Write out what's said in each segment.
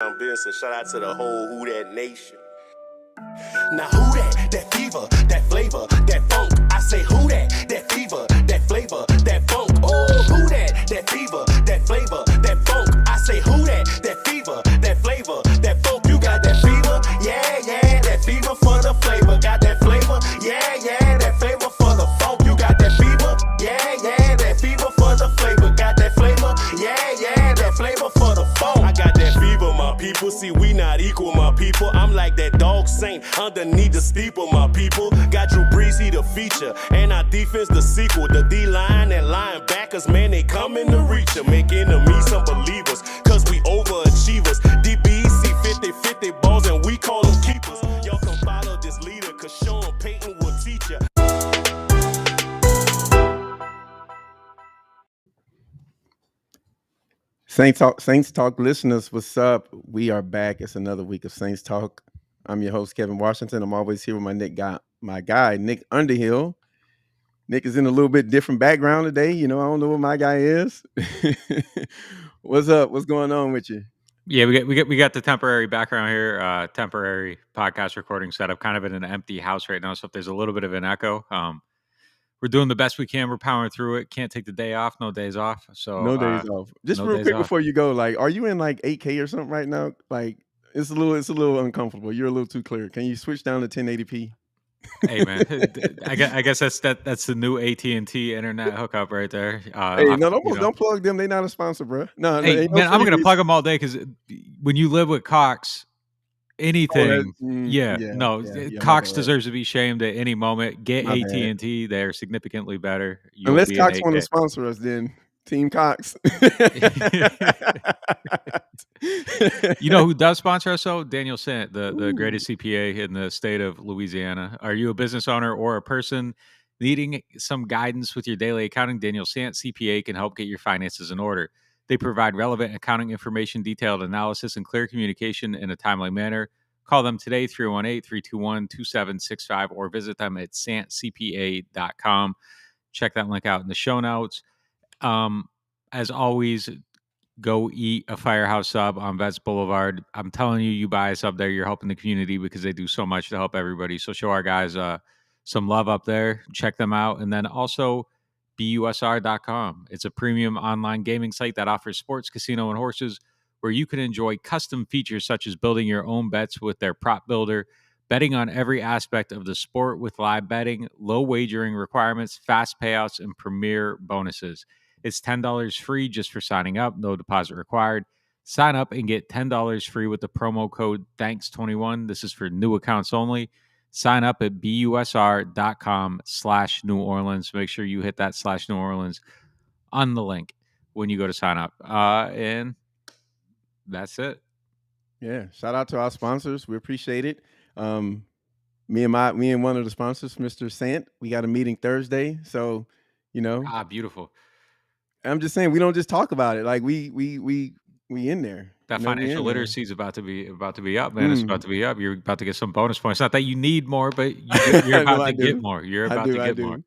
So shout out to the whole Who That Nation. Now who that? That fever, that flavor, that funk. I say who that? That fever, that flavor, that funk. Oh, who that? That fever, that flavor, that funk. I say who that? That fever, that flavor, that funk. You got that fever? Yeah, yeah, that fever for the flavor. Got that flavor? Yeah, yeah, that flavor for the funk. You got that fever? Yeah, yeah, that fever for the flavor. Got that flavor? Yeah, yeah, that flavor for the funk. I got that fever, my people. See, we not equal, my people. I'm like that dog Saint underneath the steeple, my people. Got Drew Brees, he the feature, and our defense the sequel. The D-line and linebackers, man, they coming to reach ya. Make enemies some believers, cause we overachievers. DBs see 50-50 balls and we call them keepers. Y'all can follow this leader, cause Sean Payton will teach ya. Saints Talk listeners, what's up? We are back. It's another week of Saints Talk. I'm your host, Kevin Washington. I'm always here with my guy, Nick Underhill. Nick is in a little bit different background today. I don't know what my guy is. What's up? What's going on with you? Yeah, we got the temporary background here, temporary podcast recording setup, kind of in an empty house right now. So if there's a little bit of an echo, we're doing the best we can. We're powering through it. Can't take the day off. No days off. So No days off. Just real quick before you go, are you in like 8K or something right now? Like it's a little uncomfortable. You're a little too clear. Can you switch down to 1080p? Hey man, I guess that's the new AT&T internet hookup right there. Hey, no, don't plug them. They're not a sponsor, bro. No, hey man, I'm gonna plug them all day because when you live with Cox, anything, Cox deserves to be shamed at any moment. Get AT&T; they're significantly better. Unless Cox want to sponsor us, then Team Cox. You know who does sponsor us, though? Daniel Sant, the greatest CPA in the state of Louisiana. Are you a business owner or a person needing some guidance with your daily accounting? Daniel Sant, CPA, can help get your finances in order. They provide relevant accounting information, detailed analysis, and clear communication in a timely manner. Call them today, 318-321-2765, or visit them at santcpa.com. Check that link out in the show notes. As always, go eat a Firehouse sub on Vets Boulevard. I'm telling you, you buy a sub there, you're helping the community because they do so much to help everybody. So show our guys some love up there. Check them out. And then also busr.com. It's a premium online gaming site that offers sports, casino, and horses where you can enjoy custom features such as building your own bets with their prop builder, betting on every aspect of the sport with live betting, low wagering requirements, fast payouts, and premier bonuses. It's $10 free just for signing up. No deposit required. Sign up and get $10 free with the promo code THANKS21. This is for new accounts only. Sign up at busr.com/New Orleans. Make sure you hit that /New Orleans on the link when you go to sign up. And that's it. Yeah. Shout out to our sponsors. We appreciate it. Me and one of the sponsors, Mr. Sant, we got a meeting Thursday. So, beautiful. I'm just saying we don't just talk about it. Like we in there. That financial literacy is about to be up, man. It's about to be up. You're about to get some bonus points. Not that you need more, but you're about to get more. You're about to get more.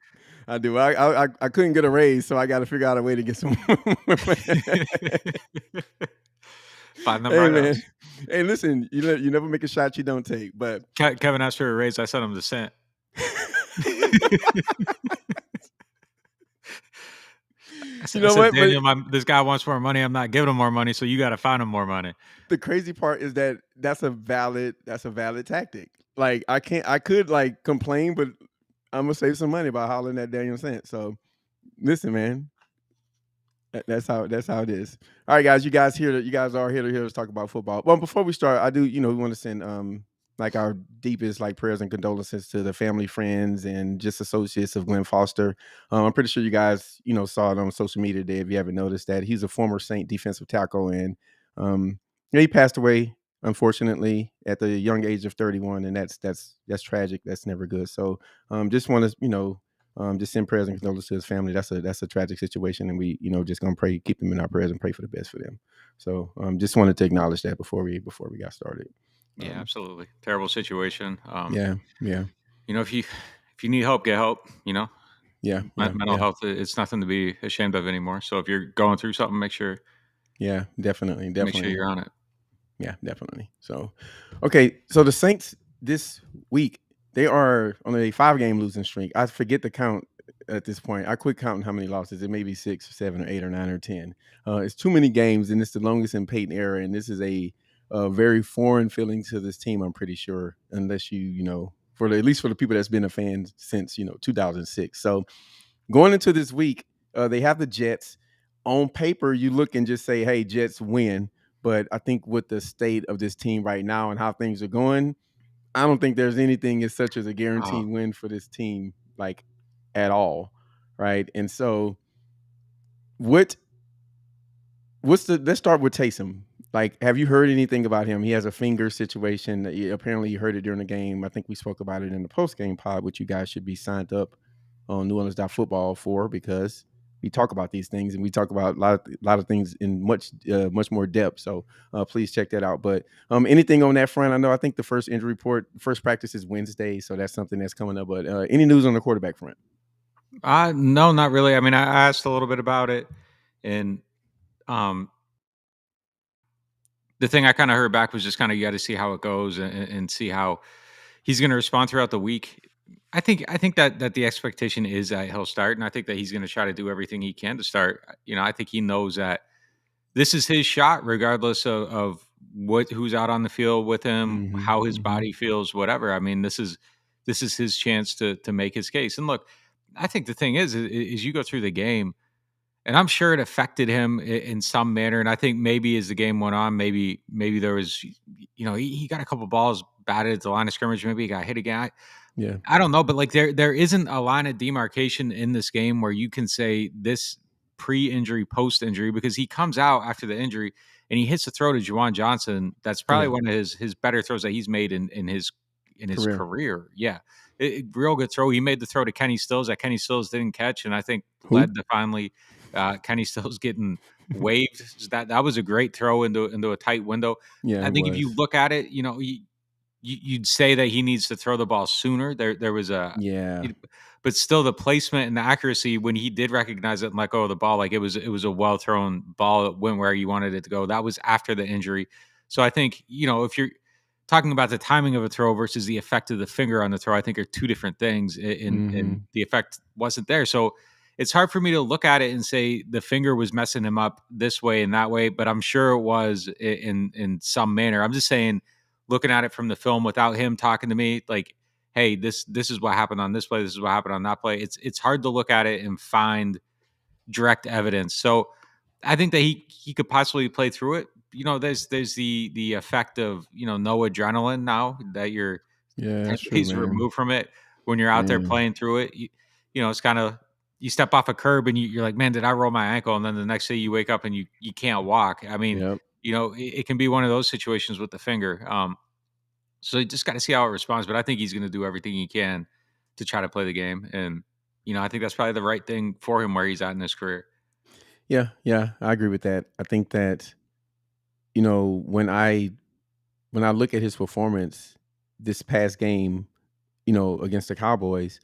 I do. I couldn't get a raise, so I got to figure out a way to get some. Find them right man. Hey, listen, you never make a shot you don't take. But Kevin asked for a raise. I sent him the cent. I said, Daniel, this guy wants more money. I'm not giving him more money, so you got to find him more money. The crazy part is that's a valid tactic. Like I could like complain, but I'm gonna save some money by hollering at Daniel Sant. So listen, man, that's how it is. All right, guys, you guys are here to talk about football. Well, before we start, I do we want to send like our deepest like prayers and condolences to the family, friends, and just associates of Glenn Foster. I'm pretty sure you guys, saw it on social media today. If you haven't noticed that, he's a former Saint defensive tackle, and he passed away unfortunately at the young age of 31, and that's tragic. That's never good. So just want to just send prayers and condolences to his family. That's a tragic situation, and we just gonna pray, keep them in our prayers, and pray for the best for them. So just wanted to acknowledge that before we got started. Yeah, absolutely. Terrible situation. Yeah. If you need help, get help. Mental health, it's nothing to be ashamed of anymore. So if you're going through something, make sure. Yeah, definitely. Make sure you're on it. Yeah, definitely. So, okay, so the Saints this week, they are on a 5-game losing streak. I forget the count at this point. I quit counting how many losses. It may be 6 or 7 or 8 or 9 or 10. It's too many games, and it's the longest in Peyton era. And this is a very foreign feeling to this team. I'm pretty sure, unless at least for the people that's been a fan since 2006. So going into this week, they have the Jets. On paper, you look and just say, "Hey, Jets win." But I think with the state of this team right now and how things are going, I don't think there's anything as such as a Oh, guaranteed win for this team, like at all, right? And so, what let's start with Taysom. Like, have you heard anything about him? He has a finger situation. Apparently, you heard it during the game. I think we spoke about it in the post game pod, which you guys should be signed up on NewOrleans.Football for, because we talk about these things and we talk about a lot of things in much more depth. So please check that out. But anything on that front? I think the first injury report, first practice is Wednesday, so that's something that's coming up. But any news on the quarterback front? no, not really. I mean, I asked a little bit about it, and um, the thing I kind of heard back was just kind of you got to see how it goes and see how he's going to respond throughout the week. I think that the expectation is that he'll start, and I think that he's going to try to do everything he can to start. I think he knows that this is his shot, regardless of who's out on the field with him, Mm-hmm, how his mm-hmm. body feels, whatever. I mean, this is his chance to make his case. And look, I think the thing is you go through the game, and I'm sure it affected him in some manner. And I think maybe as the game went on, maybe there was, he got a couple balls batted at the line of scrimmage. Maybe he got hit again. Yeah, I don't know, but like there isn't a line of demarcation in this game where you can say this pre-injury, post-injury, because he comes out after the injury and he hits the throw to Juwan Johnson. That's probably yeah, one of his better throws that he's made in his career. career. Yeah. Real good throw. He made the throw to Kenny Stills that Kenny Stills didn't catch, and I think Who? led to finally Kenny Stills getting waived. That was a great throw into a tight window. Yeah, I it think if you was. look at it, you'd say that he needs to throw the ball sooner. There was Yeah, but still the placement and the accuracy when he did recognize it and let go of the ball, like it was a well thrown ball that went where you wanted it to go. That was after the injury. So I think, if you're talking about the timing of a throw versus the effect of the finger on the throw, I think are two different things. And mm-hmm, the effect wasn't there. So it's hard for me to look at it and say the finger was messing him up this way and that way, but I'm sure it was in some manner. I'm just saying, looking at it from the film without him talking to me, like, hey, this is what happened on this play, this is what happened on that play. It's hard to look at it and find direct evidence. So I think that he could possibly play through it. There's the effect of no adrenaline now that you're yeah, 10 that's true, days man. removed from it. When you're out there Man, playing through it, it's kind of, you step off a curb and you're like, man, did I roll my ankle? And then the next day you wake up and you can't walk. I mean, yep. it can be one of those situations with the finger. So you just got to see how it responds. But I think he's going to do everything he can to try to play the game. And, I think that's probably the right thing for him where he's at in his career. Yeah, yeah, I agree with that. I think that when I look at his performance this past game, against the Cowboys,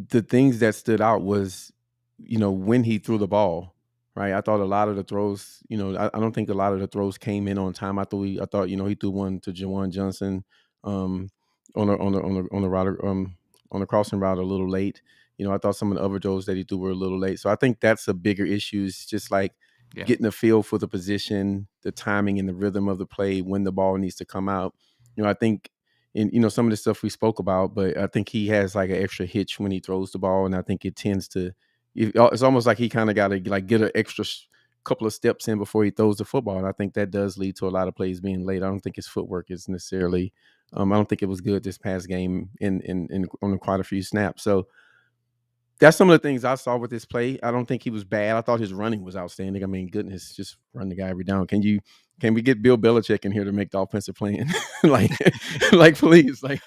the things that stood out was, when he threw the ball, right? I thought a lot of the throws, I don't think a lot of the throws came in on time. I thought, he threw one to Jawan Johnson, um, on the route, on the crossing route a little late. I thought some of the other throws that he threw were a little late. So I think that's a bigger issue. It's just like Yeah. getting a feel for the position, the timing, and the rhythm of the play when the ball needs to come out. I think and some of the stuff we spoke about, but I think he has like an extra hitch when he throws the ball, and I think it tends to. It's almost like he kind of got to like get an extra couple of steps in before he throws the football, and I think that does lead to a lot of plays being late. I don't think his footwork is necessarily. I don't think it was good this past game in on quite a few snaps. So that's some of the things I saw with this play. I don't think he was bad. I thought his running was outstanding. I mean, goodness, just run the guy every down. Can we get Bill Belichick in here to make the offensive plan? like, like please, like.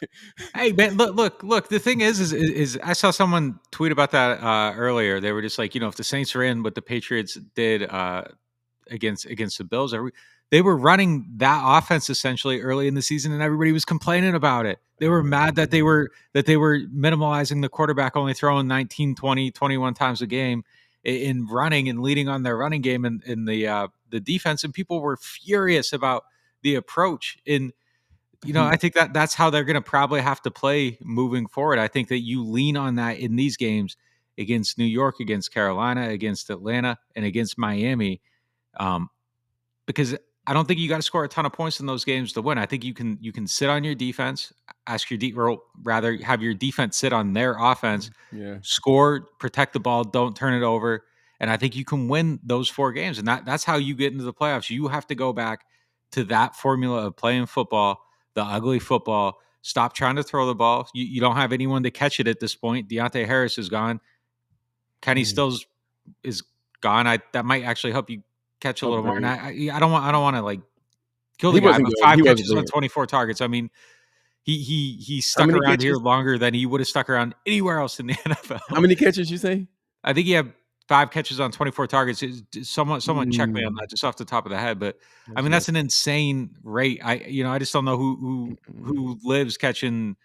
Hey man, look. The thing is I saw someone tweet about that earlier. They were just like, if the Saints are in what the Patriots did against the Bills, they were running that offense essentially early in the season, and everybody was complaining about it. They were mad that they were minimalizing the quarterback, only throwing 19, 20, 21 times a game in running and leading on their running game in the defense, and people were furious about the approach. And I think that's how they're going to probably have to play moving forward. I think that you lean on that in these games against New York, against Carolina, against Atlanta, and against Miami, because I don't think you got to score a ton of points in those games to win. I think you can sit on your defense, or rather have your defense sit on their offense, score, protect the ball, don't turn it over, and I think you can win those 4 games. And that's how you get into the playoffs. You have to go back to that formula of playing football, the ugly football. Stop trying to throw the ball. You don't have anyone to catch it at this point. Deontay Harris is gone. Kenny Stills is gone. That might actually help you catch a little more. And I don't want to like kill the guy, but 5 catches on 24 targets. I mean, he stuck around here longer than he would have stuck around anywhere else in the NFL. How many catches you say? I think he had 5 catches on 24 targets. Someone check me on that just off the top of the head, but I mean that's an insane rate. I just don't know who lives catching.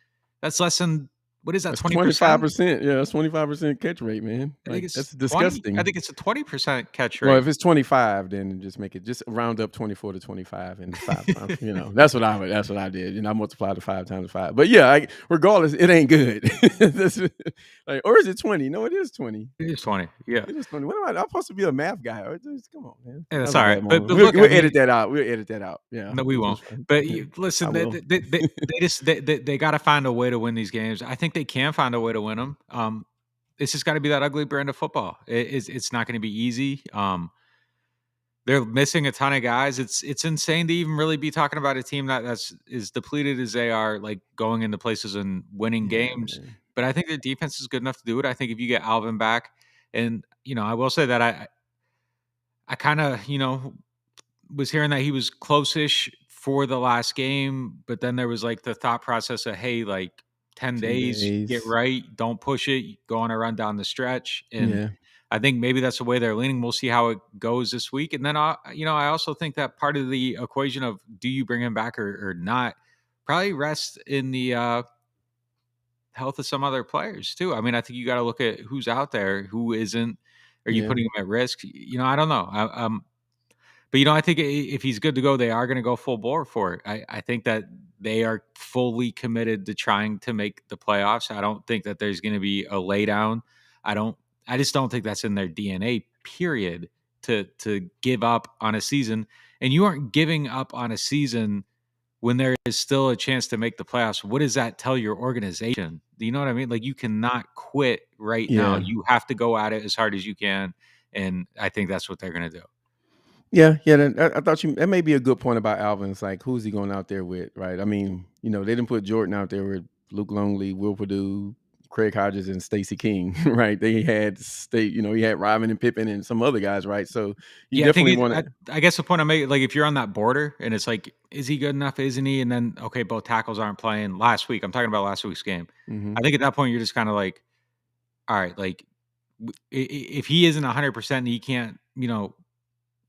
That's less than. What is that? 25%. Yeah, that's 25% catch rate, man. Like, that's disgusting. I think it's a 20% catch rate. Well, if it's 25, then just make it round up 24 to 25 and 5 times. That's what I did. I multiplied it 5 times 5. But yeah, regardless, it ain't good. Or is it 20? No, it is 20. It is 20. Yeah, it is 20. What am I? I'm supposed to be a math guy. Come on, man. Yeah, that's all right. But we'll edit that out. We'll edit that out. Yeah. No, we won't. But listen, they got to find a way to win these games. I think they can find a way to win them. It's just got to be that ugly brand of football. It's not going to be easy. They're missing a ton of guys. It's insane to even really be talking about a team that's as depleted as they are, like going into places and winning games. Man. But I think their defense is good enough to do it. I think if you get Alvin back, and I will say that I kind of was hearing that he was close-ish for the last game, but then there was like the thought process of, hey, like 10 days, get right, don't push it, go on a run down the stretch. And I think maybe that's the way they're leaning. We'll see how it goes this week. And then, I also think that part of the equation of do you bring him back or not probably rests in the health of some other players too. I mean, I think you got to look at who's out there, who isn't. Are you putting him at risk? I don't know. But, I think if he's good to go, they are going to go full bore for it. I think that they are fully committed to trying to make the playoffs. I don't think that there's going to be a laydown. I just don't think that's in their DNA, period, to give up on a season. And you aren't giving up on a season when there is still a chance to make the playoffs. What does that tell your organization? Do you know what I mean? Like, you cannot quit right now. You have to go at it as hard as you can. And I think that's what they're going to do. Yeah. I thought that may be a good point about Alvin. It's like, who's he going out there with, right? I mean, they didn't put Jordan out there with Luke Longley, Will Perdue, Craig Hodges, and Stacey King, right? They had he had Ryman and Pippen and some other guys, right? So you definitely want to. I guess the point I'm making, like, if you're on that border and it's like, is he good enough? Isn't he? And then, okay, both tackles aren't playing last week. I'm talking about last week's game. Mm-hmm. I think at that point you're just kind of like, all right, like if he isn't 100% and he can't,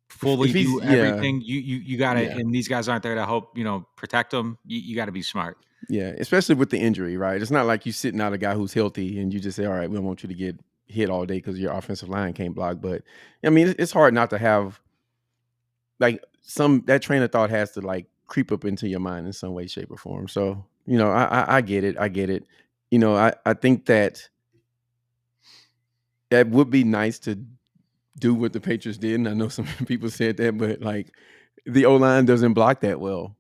fully do everything, you got to, and these guys aren't there to help, protect them. You got to be smart. Yeah, especially with the injury, right? It's not like you sitting out a guy who's healthy and you just say, all right, we don't want you to get hit all day because your offensive line can't block. But I mean, it's hard not to have like that train of thought has to like creep up into your mind in some way, shape, or form. So, I get it. I get it. I think that would be nice to do what the Patriots did. And I know some people said that, but like the O-line doesn't block that well.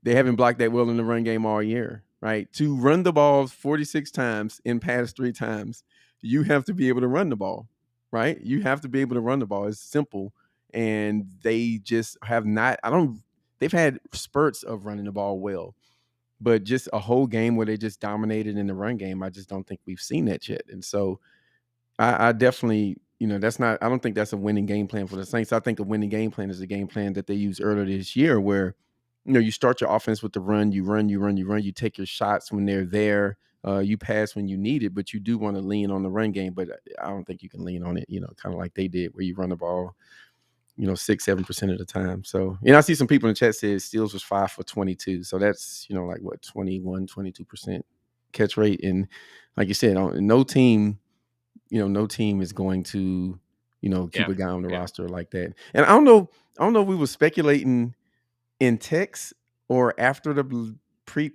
They haven't blocked that well in the run game all year, right? To run the ball 46 times and pass 3 times, you have to be able to run the ball, right? You have to be able to run the ball. It's simple. And they just have not, they've had spurts of running the ball well, but just a whole game where they just dominated in the run game, I just don't think we've seen that yet. And so I definitely, I don't think that's a winning game plan for the Saints. I think a winning game plan is a game plan that they used earlier this year where, you start your offense with the run, you take your shots when they're there, you pass when you need it, but you do want to lean on the run game. But I don't think you can lean on it, kind of like they did where you run the ball, 6-7% of the time. So, I see some people in the chat said Steals was 5 for 22. So that's, like what, 22% catch rate. And like you said, no team is going to, keep a guy on the roster like that. And I don't know if we were speculating in text or after the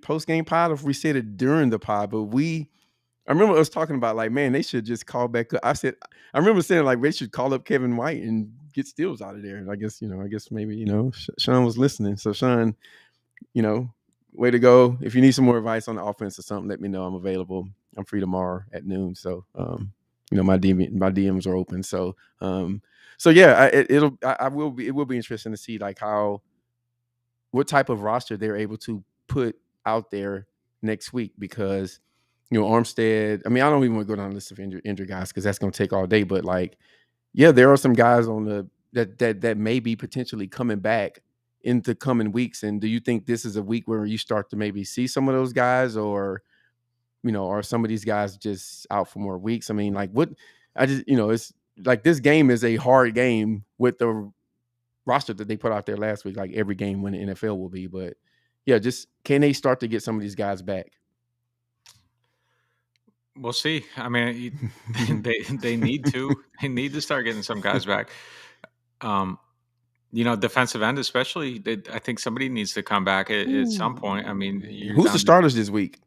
post game pod, or if we said it during the pod, but I remember us talking about like, man, they should just call back up. I remember saying like they should call up Kevin White and get Stills out of there. And I guess maybe Sean was listening. So Sean, way to go. If you need some more advice on the offense or something, let me know. I'm available. I'm free tomorrow at noon. So my DMs are open. So yeah, it will be interesting to see like what type of roster they're able to put out there next week, because Armstead, I mean, I don't even want to go down the list of injured guys because that's going to take all day, but like, yeah, there are some guys on that may be potentially coming back into coming weeks. And do you think this is a week where you start to maybe see some of those guys, or are some of these guys just out for more weeks? I mean, like it's like this game is a hard game with the roster that they put out there last week, like every game when the NFL will be. But yeah, just can they start to get some of these guys back? We'll see. I mean, they need to. They need to start getting some guys back. Defensive end especially. I think somebody needs to come back at some point. I mean, who's the starters this week?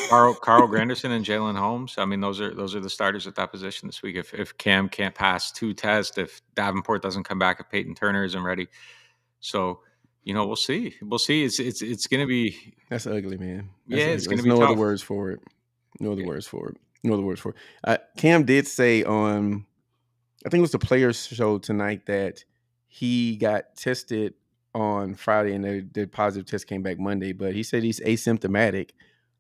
Carl Granderson and Jalen Holmes. I mean, those are the starters at that position this week. If Cam can't pass 2 tests, if Davenport doesn't come back, if Peyton Turner isn't ready, so we'll see. We'll see. It's going to be. That's ugly, man. It's going to be no tough. Other words for it. No other words for it. Cam did say on, I think it was the Players Show tonight, that he got tested on Friday and the positive test came back Monday, but he said he's asymptomatic.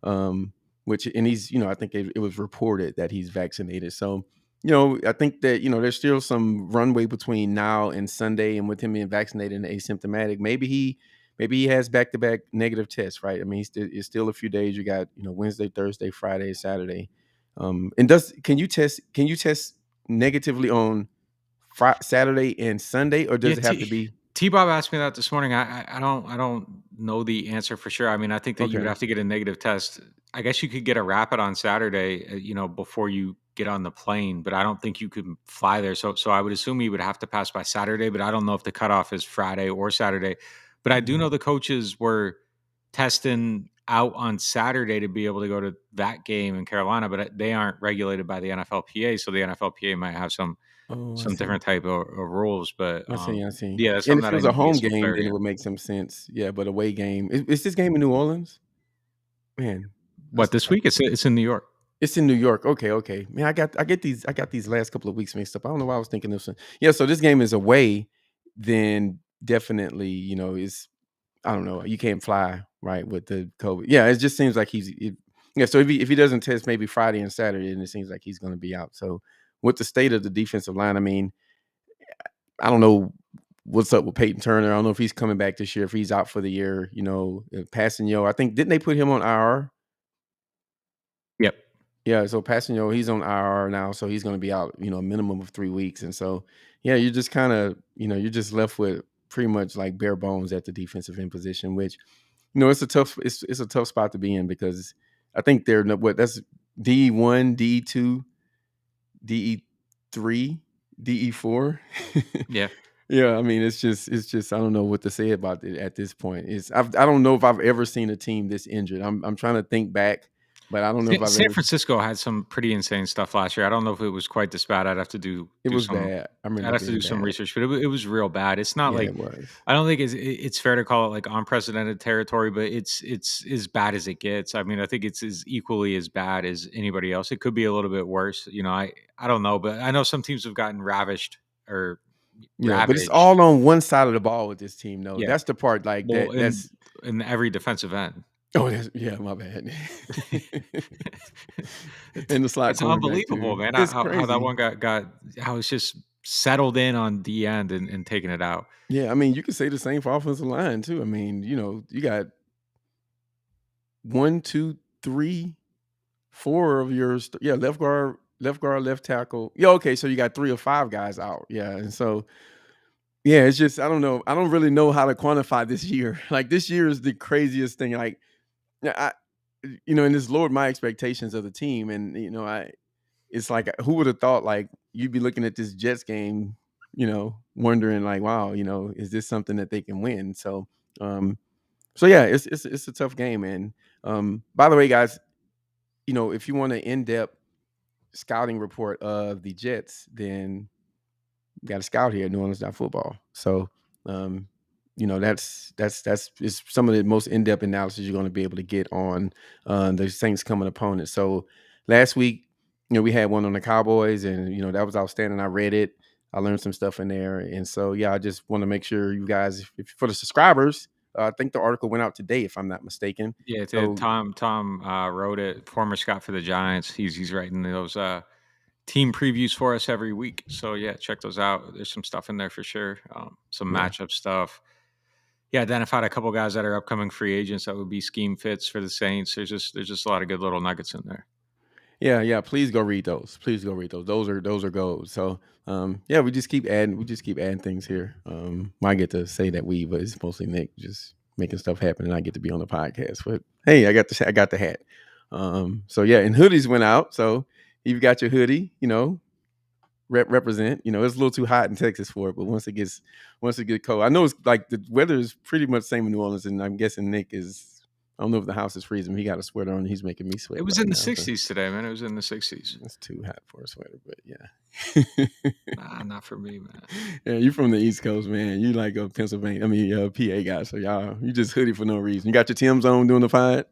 And he's, I think it was reported that he's vaccinated. So, I think that, there's still some runway between now and Sunday, and with him being vaccinated and asymptomatic, maybe he has back-to-back negative tests, right? I mean, it's still a few days. You got, Wednesday, Thursday, Friday, Saturday. And can you test negatively on Saturday and Sunday, or does it have to be? T-Bob asked me that this morning. I don't know the answer for sure. I mean, I think that you would have to get a negative test. I guess you could get a rapid on Saturday, before you get on the plane, but I don't think you could fly there. So I would assume you would have to pass by Saturday, but I don't know if the cutoff is Friday or Saturday. But I do know the coaches were testing out on Saturday to be able to go to that game in Carolina, but they aren't regulated by the NFLPA. So the NFLPA might have some different type of rules, but I see. yeah, that's and something if that it was I a need to home get some game, clarity then it on. would make some sense. Yeah, but away game. Is this game in New Orleans? Man, What, this week? It's in New York. it's in New York. Okay. Man, I got these last couple of weeks mixed up. I don't know why I was thinking this one. Yeah, so this game is away, then definitely, is, I don't know, you can't fly, right, with the COVID. Yeah, it just seems like so if he doesn't test maybe Friday and Saturday, then it seems like he's going to be out. So with the state of the defensive line, I mean, I don't know what's up with Peyton Turner. I don't know if he's coming back this year, if he's out for the year. Passanio, I think, didn't they put him on IR? Yep. Yeah, so Passanio, he's on IR now, so he's going to be out, a minimum of 3 weeks. And so, yeah, you're just kind of, you're just left with pretty much like bare bones at the defensive end position, which, it's a tough spot to be in, because I think that's DE1, DE2, DE3, DE4. Yeah. Yeah, I mean, it's just I don't know what to say about it at this point. I don't know if I've ever seen a team this injured. I'm trying to think back, but I don't know if I've San ever. Francisco had some pretty insane stuff last year. I don't know if it was quite this bad. I'd have to do It was some. bad. I remember I'd have to do some research, but it was real bad. It's not Yeah, like, it was. I don't think it's fair to call it like unprecedented territory, but it's as bad as it gets. I mean, I think it's as equally as bad as anybody else. It could be a little bit worse. I don't know, but I know some teams have gotten ravished or Yeah, but it's ravaged. all on one side of the ball with this team, though. Yeah. That's the part like Well, that's. in every defensive end. Oh, yeah, my bad. And the slot It's cornerback, unbelievable, too. man. It's How that crazy. one got how it's just settled in on the end and taking it out. Yeah, I mean, you could say the same for offensive line too. I mean, you got 1, 2, 3, 4 of your left guard, left tackle. Yeah, okay, so you got 3 or 5 guys out. Yeah, and so yeah, it's just, I don't know. I don't really know how to quantify this year. Like, this year is the craziest thing. Like, yeah, and it's lowered my expectations of the team. And it's like, who would have thought like you'd be looking at this Jets game, wondering like, wow, is this something that they can win? So So yeah, it's a tough game. And by the way, guys, if you want an in-depth scouting report of the Jets, then got a scout here at NewOrleans.Football. So, um, that's is some of the most in-depth analysis you're going to be able to get on the Saints coming opponent. So last week, we had one on the Cowboys, and that was outstanding. I read it. I learned some stuff in there, and so yeah, I just want to make sure you guys, if for the subscribers, I think the article went out today, if I'm not mistaken. Yeah, it did. So Tom wrote it. Former scout for the Giants. He's writing those team previews for us every week. So yeah, check those out. There's some stuff in there for sure. Some yeah, matchup stuff. Yeah, identified a couple guys that are upcoming free agents that would be scheme fits for the Saints. There's just a lot of good little nuggets in there. yeah. Please go read those. Please go read those. Those are gold. So yeah, we just keep adding things here. I get to say that but it's mostly Nick just making stuff happen, and I get to be on the podcast. But hey, I got the hat. So yeah, and hoodies went out. So you've got your hoodie, represent. It's a little too hot in Texas for it, but once it gets cold, I know it's like the weather is pretty much the same in New Orleans, and I'm guessing Nick is. I don't know if the house is freezing. He got a sweater on. He's making me sweat. It was right in the now, so 60s today, man. It was in the 60s. it's too hot for a sweater, but yeah. Nah, not for me, man. Yeah, you from the East Coast, man. You like a Pennsylvania, PA guy. So you just hoodie for no reason. You got your Tim's on doing the fight.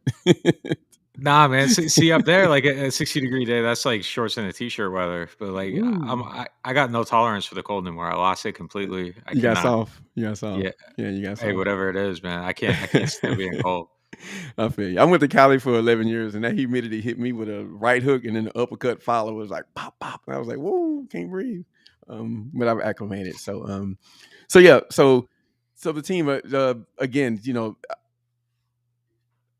Nah, man. See up there, like a 60-degree day, that's like shorts and a t-shirt weather. But like, Ooh. I got no tolerance for the cold anymore. I lost it completely. I You got cannot. soft. You got soft. Yeah. Yeah, you got Hey, soft. whatever it is, man. I can't stand being cold. I feel you. I went to Cali for 11 years, and that humidity hit me with a right hook, and then the uppercut follow was like pop, pop, and I was like, "Whoa, can't breathe." But I've acclimated. So yeah, so the team again,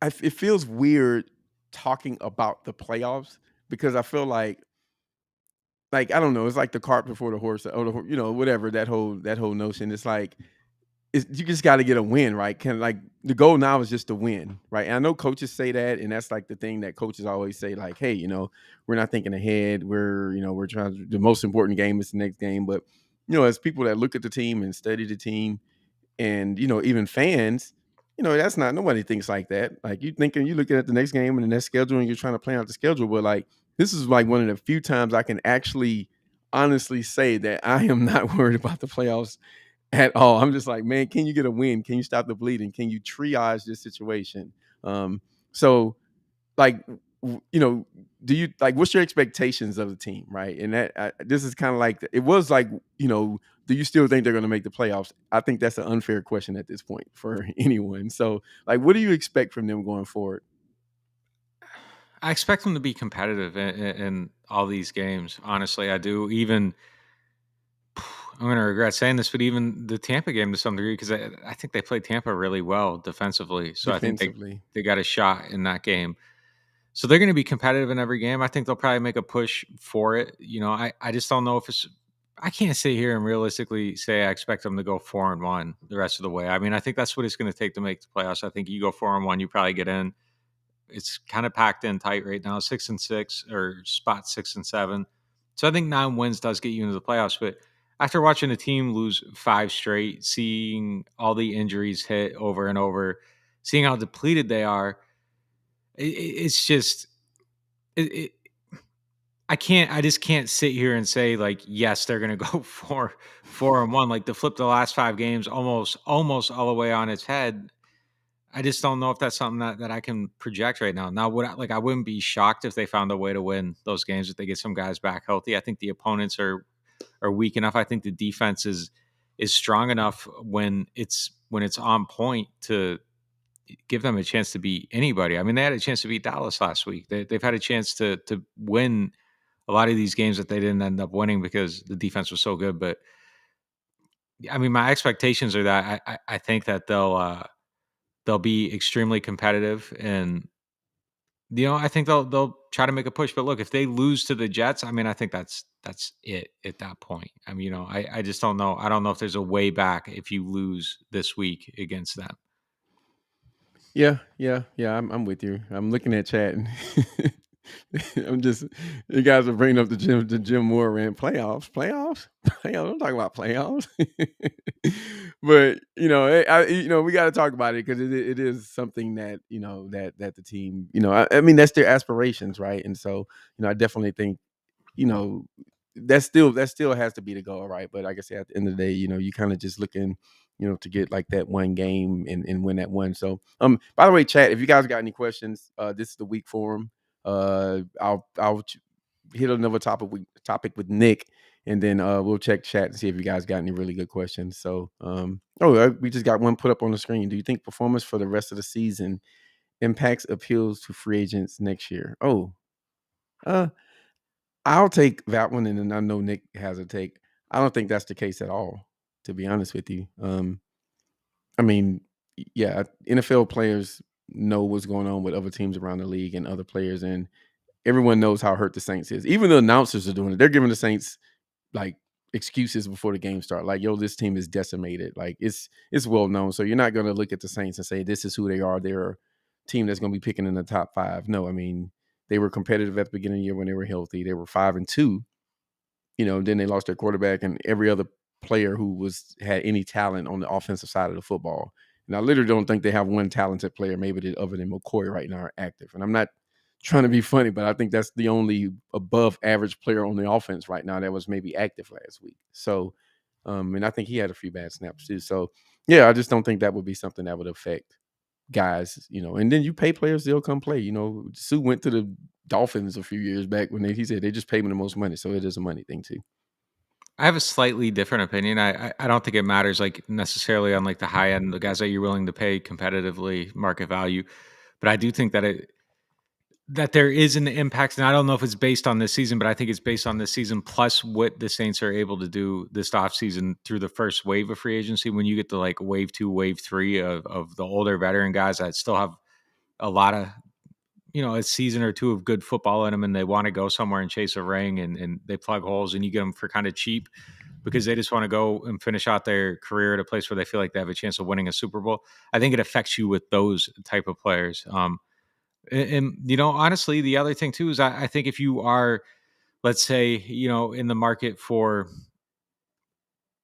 it feels weird talking about the playoffs because I feel like I don't know, it's like the cart before the horse, or whatever that whole notion. It's like you just got to get a win, right? The goal now is just to win, right? And I know coaches say that, and that's like the thing that coaches always say, like, hey, we're not thinking ahead. We're trying to, the most important game is the next game. But as people that look at the team and study the team, and even fans, that's not, nobody thinks like that. Like you're looking at the next game and the next schedule, and you're trying to plan out the schedule. But like this is like one of the few times I can actually honestly say that I am not worried about the playoffs at all. I'm just like, man, can you get a win? Can you stop the bleeding? Can you triage this situation? So like, do you like, what's your expectations of the team, right? And that this is kind of like, it was like, do you still think they're going to make the playoffs? I think that's an unfair question at this point for anyone. So like, what do you expect from them going forward? I expect them to be competitive in all these games. Honestly, I do. Even I'm going to regret saying this, but even the Tampa game to some degree, because I think they played Tampa really well defensively. So I think Defensively, they got a shot in that game. So they're going to be competitive in every game. I think they'll probably make a push for it. I just don't know if it's. I can't sit here and realistically say I expect them to go 4-1 the rest of the way. I mean, I think that's what it's going to take to make the playoffs. I think you go 4-1, you probably get in. It's kind of packed in tight right now, 6-6 or spot 6 and 7. So I think 9 wins does get you into the playoffs. But after watching the team lose 5 straight, seeing all the injuries hit over and over, seeing how depleted they are, it's just I just can't sit here and say like, yes, they're gonna go 4-1. Like to flip the last 5 games almost all the way on its head. I just don't know if that's something that I can project right now. Now, I wouldn't be shocked if they found a way to win those games if they get some guys back healthy. I think the opponents are weak enough. I think the defense is strong enough when it's on point to give them a chance to beat anybody. I mean, they had a chance to beat Dallas last week. They've had a chance to win a lot of these games that they didn't end up winning because the defense was so good. But I mean, my expectations are that I think that they'll be extremely competitive, and I think they'll try to make a push. But look, if they lose to the Jets, I mean, I think that's it at that point. I mean, I just don't know. I don't know if there's a way back if you lose this week against them. Yeah. I'm with you. I'm looking at chat, and I'm just, you guys are bringing up the Jim Moore rant. Playoffs. Don't talk about playoffs. But we got to talk about it because it is something that that the team, I mean, that's their aspirations, right? And so I definitely think you know that still has to be the goal, right? But like I said, at the end of the day, you kind of just looking, to get like that one game and win that one. So, by the way, chat, if you guys got any questions, this is the week for them. I'll hit another topic with Nick, and then we'll check chat and see if you guys got any really good questions. So, we just got one put up on the screen. Do you think performance for the rest of the season impacts appeals to free agents next year? Uh, I'll take that one, and then I know Nick has a take. I don't think that's the case at all, to be honest with you. I mean, yeah, NFL players know what's going on with other teams around the league and other players, and everyone knows how hurt the Saints is. Even the announcers are doing it. They're giving the Saints like excuses before the game start. Like, yo, this team is decimated. Like, it's well known. So you're not going to look at the Saints and say this is who they are. They're a team that's going to be picking in the top 5. No, I mean, they were competitive at the beginning of the year when they were healthy. They were 5-2. Then they lost their quarterback and every other player who had any talent on the offensive side of the football. And I literally don't think they have one talented player, maybe other than McCoy right now, are active. And I'm not trying to be funny, but I think that's the only above average player on the offense right now that was maybe active last week. So, and I think he had a few bad snaps too. So, yeah, I just don't think that would be something that would affect guys, and then you pay players, they'll come play. Sue went to the Dolphins a few years back when he said they just pay me the most money. So it is a money thing too. I have a slightly different opinion. I don't think it matters like necessarily on like the high end, the guys that you're willing to pay competitively market value, but I do think that there is an impact, and I don't know if it's based on this season, but I think it's based on this season plus what the Saints are able to do this offseason through the first wave of free agency. When you get to like wave 2, wave 3 of the older veteran guys that still have a lot of a season or two of good football in them, and they want to go somewhere and chase a ring, and they plug holes, and you get them for kind of cheap because they just want to go and finish out their career at a place where they feel like they have a chance of winning a Super Bowl. I think it affects you with those type of players. And honestly, the other thing too is I think if you are, let's say, in the market for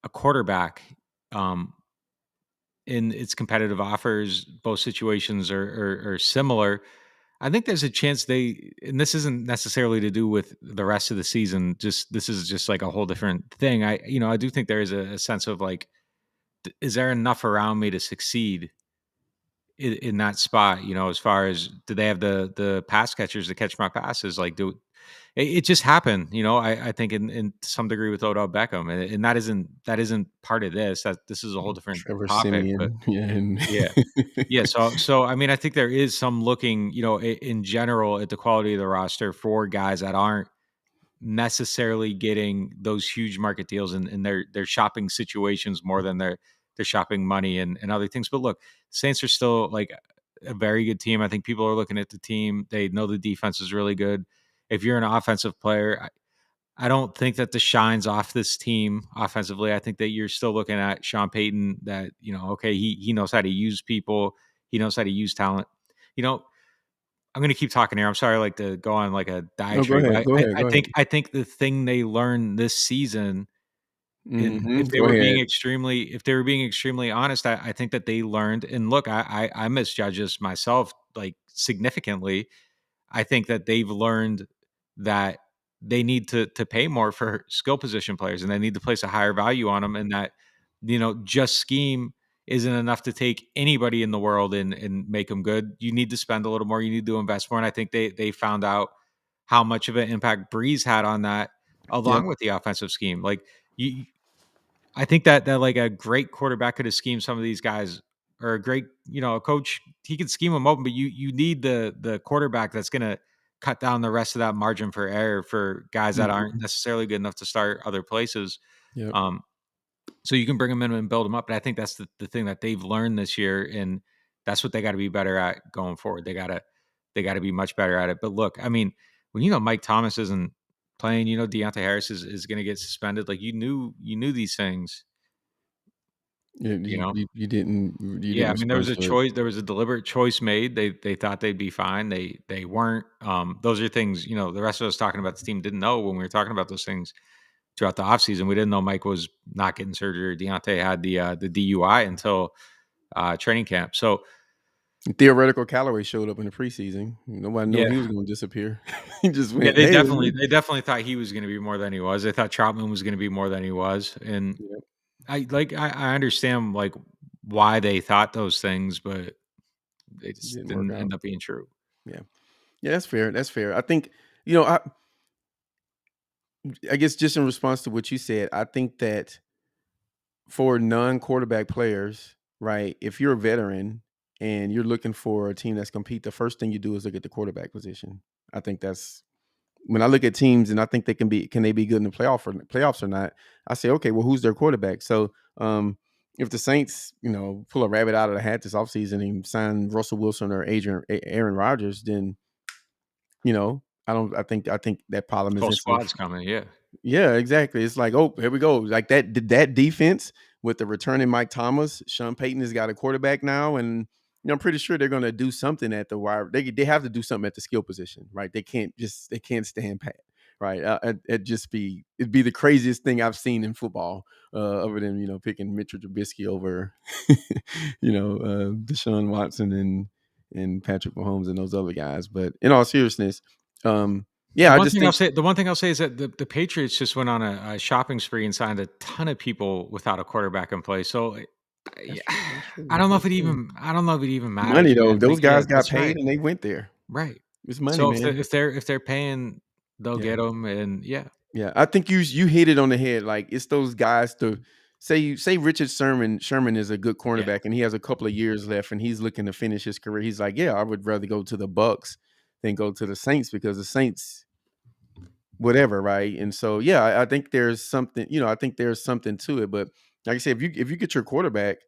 a quarterback, in its competitive offers, both situations are similar. I think there's a chance and this isn't necessarily to do with the rest of the season. This is just like a whole different thing. I do think there is a sense of like, is there enough around me to succeed in that spot? As far as do they have the pass catchers to catch my passes? Like, it just happened? I think in some degree with Odell Beckham, and that isn't part of this. That this is a whole different Trevor topic, but Simeon, yeah, and yeah. Yeah, so I mean, I think there is some looking, in general at the quality of the roster for guys that aren't necessarily getting those huge market deals, and they're shopping situations more than they're shopping money and other things. But look, Saints are still like a very good team. I think people are looking at the team. They know the defense is really good. If you're an offensive player, I don't think that the shine's off this team offensively. I think that you're still looking at Sean Payton that, okay, he knows how to use people. He knows how to use talent. I'm going to keep talking here. I'm sorry, like to go on like a no, go diatribe, but ahead, go ahead, I go ahead. think the thing they learned this season, and if they Go were being ahead. extremely honest, I think that they learned. And look, I misjudge this myself like significantly. I think that they've learned that they need to pay more for skill position players, and they need to place a higher value on them, and that just scheme isn't enough to take anybody in the world and make them good. You need to spend a little more. You need to invest more, and I think they found out how much of an impact Breeze had on that, Yep. along with the offensive scheme. Like you, I think that like a great quarterback could have schemed some of these guys, or a great, a coach, he could scheme them open, but you need the quarterback that's going to cut down the rest of that margin for error for guys that aren't Mhm. necessarily good enough to start other places. Yep. Um, so you can bring them in and build them up. But I think that's the thing that they've learned this year, and that's what they got to be better at going forward. They got to be much better at it. But look, I mean, when Mike Thomas isn't playing, Deontay Harris is going to get suspended. Like you knew these things. You know, You didn't yeah. I mean, there was respond a to it. choice. There was a deliberate choice made. They thought they'd be fine. They weren't. Those are things, you know. The rest of us talking about the team didn't know when we were talking about those things throughout the offseason. We didn't know Mike was not getting surgery. Deontay had the DUI until training camp. So Theoretical Callaway showed up in the preseason. Nobody knew he yeah, was going to disappear. He just yeah. went, hey. They definitely thought he was going to be more than he was. They thought Troutman was going to be more than he was, and Yep, I understand like why they thought those things, but they just didn't work didn't out. end up being true. Yeah. Yeah, that's fair. That's fair. I think, you know, I guess just in response to what you said, I think that for non-quarterback players, right? If you're a veteran and you're looking for a team that's compete, the first thing you do is look at the quarterback position. I think that's when I look at teams and I think can they be good in the playoffs or not? I say, okay, well, who's their quarterback? So if the Saints, pull a rabbit out of the hat this offseason and sign Russell Wilson or Aaron Rodgers, then I think that problem is Whole instantly. squad's coming, yeah. Yeah, exactly. It's like, oh, here we go. Like that defense with the returning Mike Thomas, Sean Payton has got a quarterback now, and I'm pretty sure they're going to do something at the wire. They have to do something at the skill position, right? They can't stand pat, right? It'd be the craziest thing I've seen in football, other than picking Mitchell Trubisky over, Deshaun Watson and Patrick Mahomes and those other guys. But in all seriousness, The yeah, I one just thing I'll think. say the one thing I'll say is that the Patriots just went on a shopping spree and signed a ton of people without a quarterback in place. So, That's yeah, true. That's true. I don't know if That's it true. even Money matters, though, man. Like, those yeah, guys got that's paid right. and they went there. Right. It's money, So man. if they're paying, they'll Yeah, get them, and yeah. yeah. I think you hit it on the head. Like it's those guys to say Richard Sherman is a good Yeah. cornerback and he has a couple of years left and he's looking to finish his career. He's like, yeah, I would rather go to the Bucks than go to the Saints because the Saints, whatever, right? And so yeah, I think there's something. I think there's something to it. But like I said, if you get your quarterback.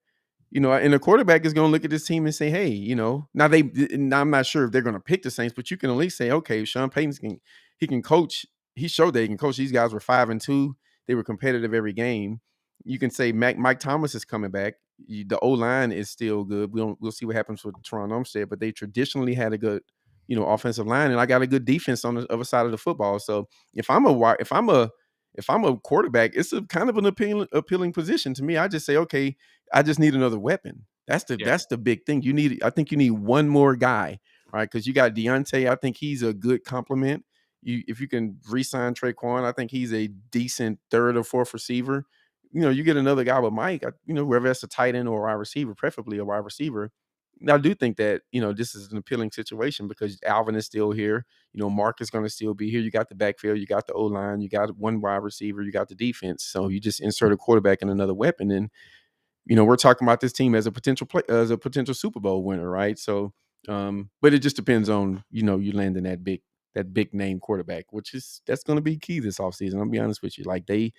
And the quarterback is going to look at this team and say, "Hey, now I'm not sure if they're going to pick the Saints, but you can at least say, okay, Sean Payton can coach. He showed that he can coach. These guys were 5-2. They were competitive every game. You can say Mike Thomas is coming back. The O line is still good. We'll see what happens with Toronto Armstead, but they traditionally had a good, offensive line, and I got a good defense on the other side of the football. So if I'm a quarterback, it's a kind of an appealing position to me. I just say, okay, I just need another weapon. Yeah. That's the big thing. I think you need one more guy, right? Because you got Deontay. I think he's a good complement. If you can re-sign Traquan, I think he's a decent third or fourth receiver. You get another guy with Mike. Whether that's a tight end or a wide receiver, preferably a wide receiver. I do think that this is an appealing situation because Alvin is still here. Mark is going to still be here. You got the backfield, you got the O line, you got one wide receiver, you got the defense. So you just insert a quarterback and another weapon, and we're talking about this team as a potential Super Bowl winner, right? So, but it just depends on you landing that big name quarterback, that's going to be key this offseason. I'll be honest with you, like they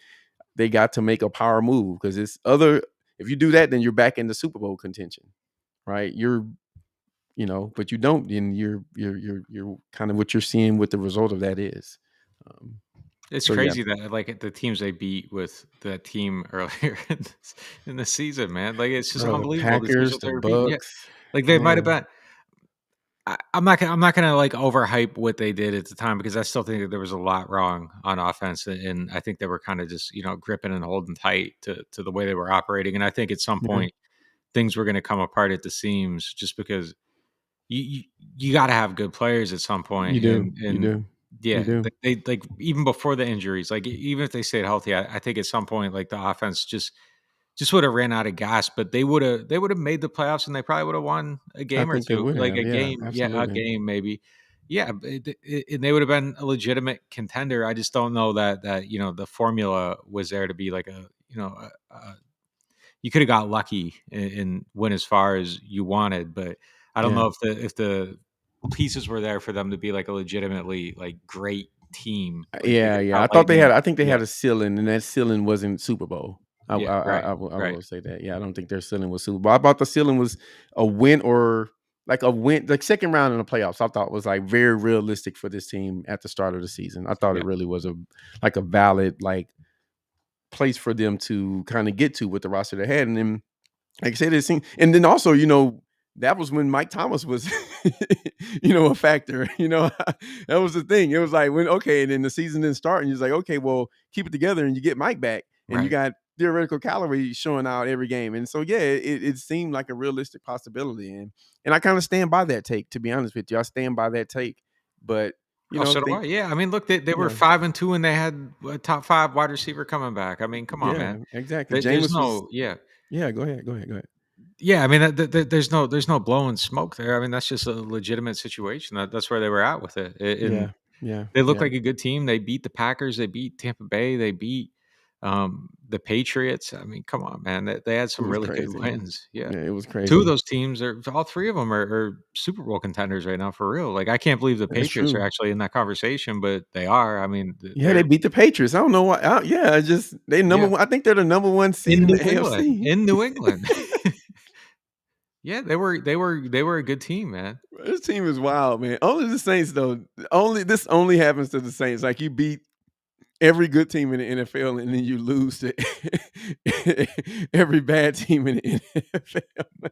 got to make a power move because if you do that, then you're back in the Super Bowl contention, right? But you don't, and you're kind of what you're seeing what the result of that is. It's So yeah, crazy that like the teams they beat with that team earlier in the season, man. Like it's just bro, the unbelievable the teams Packers, that the they were beating. Yeah. Bucks, Like they might have man. been I'm not gonna like overhype what they did at the time because I still think that there was a lot wrong on offense, and I think they were kind of just gripping and holding tight to the way they were operating. And I think at some Yeah, point things were going to come apart at the seams just because you you got to have good players at some point, you do, you and do, you yeah, do. they like even before the injuries, like even if they stayed healthy, I think at some point like the offense just would have ran out of gas, but they would have made the playoffs and they probably would have won a I game or think they two, would like have. a Yeah, game, yeah, a absolutely. game maybe, yeah, and they would have been a legitimate contender. I just don't know that the formula was there to be like you could have got lucky and went as far as you wanted, but I don't Yeah. know if the pieces were there for them to be like a legitimately like great team. Like they Yeah, could yeah. outlight them. I think they Yeah, had a ceiling, and that ceiling wasn't Super Bowl. yeah, right, I right. will say that. Yeah, I don't think their ceiling was Super Bowl. I thought the ceiling was a win or like a win, like second round in the playoffs. I thought was like very realistic for this team at the start of the season. I thought Yeah. it really was a valid like place for them to kind of get to with the roster they had, and then like I said, it seemed, and then also, that was when Mike Thomas was, a factor. That was the thing. It was like and then the season didn't start, and you're like, okay, well, keep it together, and you get Mike back, and you Right. got theoretical calories showing out every game, and so yeah, it seemed like a realistic possibility, and I kind of stand by that take. To be honest with you, I stand by that take, but Oh, so do think I. Yeah, I mean, look, they were yeah, 5-2, and they had a top 5 wide receiver coming back. I mean, come on, yeah, man. exactly. There's Jameis was no, yeah. yeah. Go ahead, go ahead, go ahead. Yeah, I mean, there's no blowing smoke there. I mean, that's just a legitimate situation. That's where they were at with it. And Yeah, yeah, they look yeah. like a good team. They beat the Packers. They beat Tampa Bay. They beat the Patriots. I mean, come on, man. They had It some was really good crazy. wins. Yeah. Yeah, it was 2 of crazy. those teams all 3 of them are Super Bowl contenders right now for real. Like, I can't believe the That's Patriots are true. actually in that conversation, but they are. I mean, Yeah, they they're beat the Patriots. I don't know why. Yeah, I just they number yeah, one. I think they're the number one seed in in the New England, AFC. in New England. Yeah, they were a good team, man. This team is wild, man. Only the Saints, though. Only happens to the Saints. Like you beat every good team in the NFL, and then you lose to every bad team in the NFL.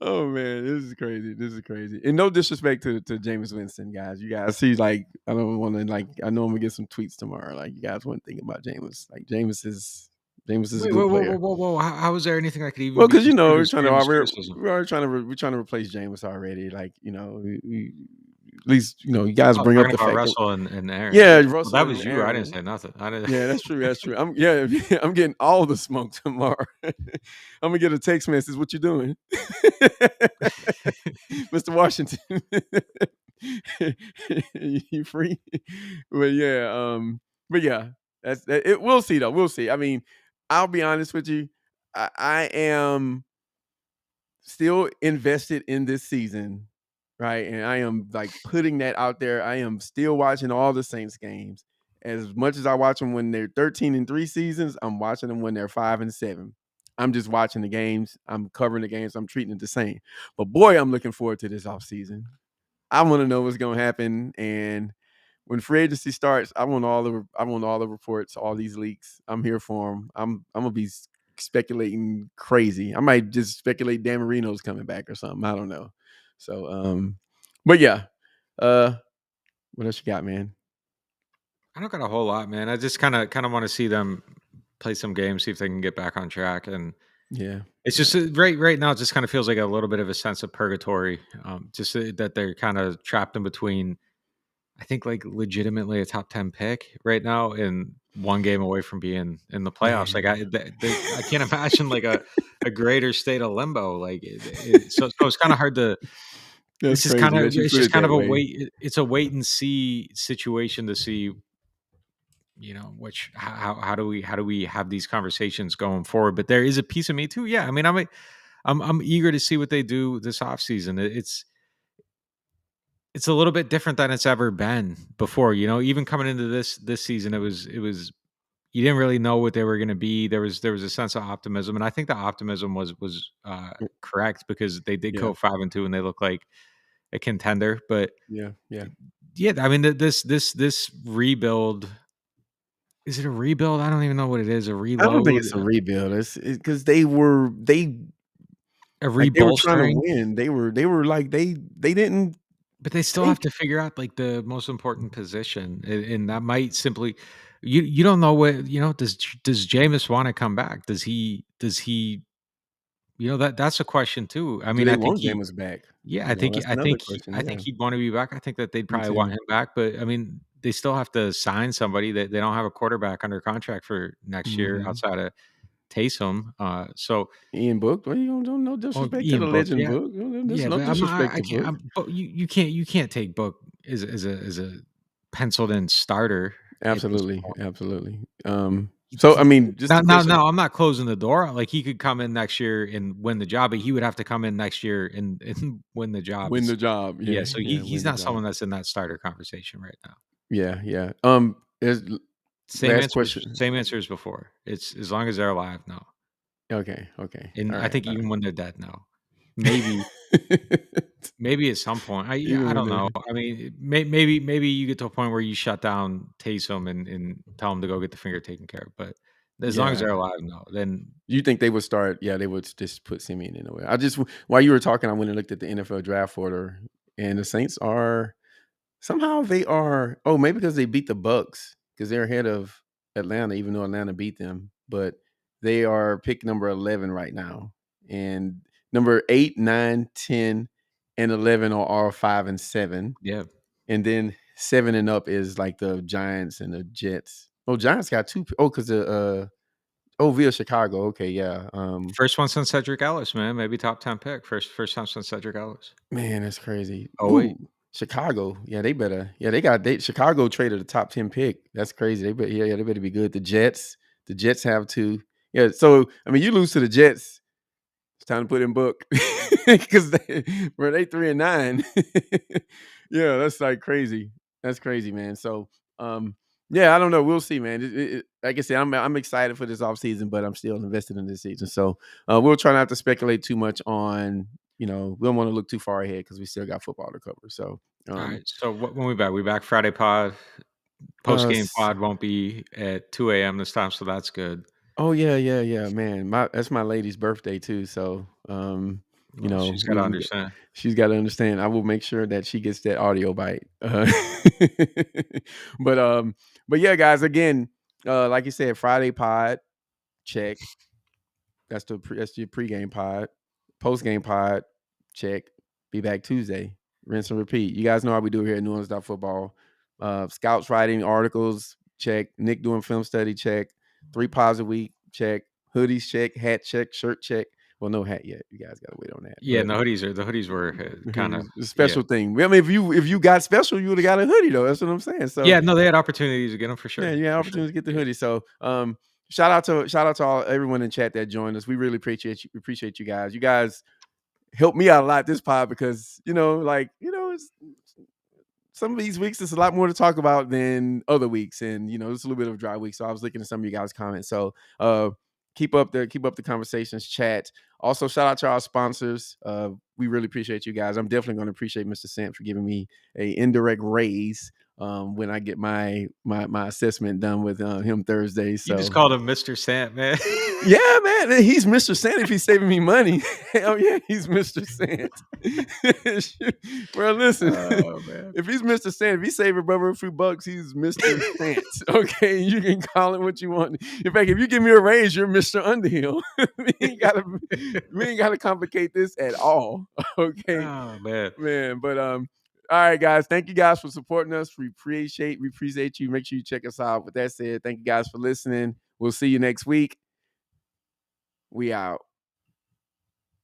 Oh man, this is crazy. This is crazy. And no disrespect to Jameis Winston, guys. You guys see, like, I don't want to I know I'm gonna get some tweets tomorrow. Like, you guys want to think about Jameis. Like, Jameis is a Wait, good whoa, whoa, player. whoa, whoa, whoa! How is there anything that could even Well, be because considered we're as trying to Jameis criticism? we're trying to replace Jameis already. Like, at least you guys Oh, bring up talking the about fact that Russell and Aaron. yeah, Well, Russell that and was you. I didn't Aaron. say nothing. I didn't. Yeah, that's true. That's true. I'm getting all the smoke tomorrow. I'm gonna get a text message. What you doing, Mr. Washington? You free? But yeah, that's that, it. We'll see though. We'll see. I mean, I'll be honest with you. I am still invested in this season, right? And I am like putting that out there. I am still watching all the Saints games. As much as I watch them when they're 13-3 seasons, I'm watching them when they're 5-7. I'm just watching the games. I'm covering the games. I'm treating it the same. But boy, I'm looking forward to this offseason. I want to know what's going to happen. And when free agency starts, I want all the reports, all these leaks. I'm here for them. I'm gonna be speculating crazy. I might just speculate Dan Marino's coming back or something. I don't know. So, but yeah. What else you got, man? I don't got a whole lot, man. I just kind of want to see them play some games, see if they can get back on track. And Yeah, it's yeah, just right now, it just kind of feels like a little bit of a sense of purgatory. Just that they're kind of trapped in between. I think like legitimately a top 10 pick right now, and one game away from being in the playoffs. Like man. I can't imagine like a greater state of limbo. Like so it's kind of hard to. That's This is crazy kind of that you it's put just it kind of that a way. wait. It's a wait and see situation to see, which how do we have these conversations going forward. But there is a piece of me too. Yeah, I mean, I'm eager to see what they do this offseason. It's a little bit different than it's ever been before. Even coming into this season, it was you didn't really know what they were going to be. There was a sense of optimism, and I think the optimism was correct, because they did Yeah, go 5-2 and they look like a contender. But yeah, yeah. yeah, I mean, this rebuild, is it a rebuild? I don't even know what it is. A I don't think reload, it's a rebuild. It's because they were trying to rebolstering, win. They were like they didn't but they still have think. to figure out like the most important position, and that might simply, you don't know what, does Jameis want to come back? Does he that's a question too. I Do mean, they I think want he Jameis back? yeah, I think That's I another think question. I Yeah, think he'd want to be back. I think that they'd me probably want too. him back, but I mean, they still have to sign somebody. They don't have a quarterback under contract for next year Mhm. outside of Taysom. So Ian Book. What are you gonna do? No well, disrespect to the Ian Book, legend yeah, Book. There's yeah, no but disrespect I to can't. Book. But you can't take Book as a penciled in starter at this Absolutely, point. absolutely. So I He- mean, just Now, to now, finish up. now, I'm not closing the door. Like, he could come in next year and win the job, but he would have to come in next year and win the job. Win the job. Yeah, Yeah, so yeah, he's win the not job. someone that's in that starter conversation right now. Yeah, yeah. There's Same last answers, question. same answer as before. It's as long as they're alive, no. Okay, okay. And All I right. think even when they're dead, no. Maybe, maybe at some point. I Even when don't they're know. I mean, maybe you get to a point where you shut down Taysom and tell him to go get the finger taken care of. But As long as they're alive, no. Then you think they would start? Yeah, they would just put Simeon in a way. While you were talking, I went and looked at the NFL draft order, and the Saints are somehow they are. Oh, maybe because they beat the Bucks because they're ahead of Atlanta, even though Atlanta beat them. But they are pick number 11 right now, and number 8, 9, 10, and 11 are all 5 and 7. yeah. And then 7 and up is like the Giants and the Jets. Oh, Giants got 2. Oh, because the via Chicago. Okay, yeah. First one since Cedric Ellis, man. Maybe top 10 pick. First time since Cedric Ellis. Man, that's crazy. Oh, wait. Chicago. Yeah, they better. Yeah, Chicago traded a top 10 pick. That's crazy. They better be good. The Jets have to. Yeah, so I mean, you lose to the Jets, it's time to put in book because they 3-9. Yeah, that's like crazy. That's crazy, man. So, yeah, I don't know. We'll see, man. Like I said, I'm excited for this offseason, but I'm still invested in this season. So, we'll try not to speculate too much on. We don't want to look too far ahead because we still got football to cover. So, All right. So when we back? We back Friday pod. Post game pod won't be at 2 a.m. this time, so that's good. Oh yeah, man. That's my lady's birthday too. So, she's got to understand. She's got to understand. I will make sure that she gets that audio bite. But yeah, guys. Again, like you said, Friday pod, check. That's your pregame pod. Post game pod, check. Be back Tuesday. Rinse and repeat. You guys know how we do here at NewOrleans.Football. Scouts writing articles, check. Nick doing film study, check. 3 pods a week, check. Hoodies, check. Hat, check. Shirt, check. Well, no hat yet. You guys got to wait on that. Yeah, the hoodies were kind of a special thing. I mean, if you got special, you would have got a hoodie though. That's what I'm saying. So yeah, no, they had opportunities to get them for sure. Yeah, you had opportunities to get the hoodie. So shout out to everyone in chat that joined us. We really appreciate you guys. You guys helped me out a lot this pod because it's, some of these weeks, there's a lot more to talk about than other weeks, and it's a little bit of a dry week. So I was looking at some of you guys' comments. So keep up the conversations, chat. Also, shout out to our sponsors. We really appreciate you guys. I'm definitely going to appreciate Mr. Sant for giving me a indirect raise when I get my assessment done with him Thursday. So you just called him Mr. Sant, man. Yeah, man. He's Mr. Sant if he's saving me money. Hell yeah, he's Mr. Sant. Well, listen, if he's Mr. Sant, if he's saving brother a few bucks, he's Mr. Sant. Okay, you can call it what you want. In fact, if you give me a raise, you're Mr. Underhill. we ain't gotta complicate this at all. Okay, oh man. But all right, guys. Thank you guys for supporting us. We appreciate you. Make sure you check us out. With that said, thank you guys for listening. We'll see you next week. We out.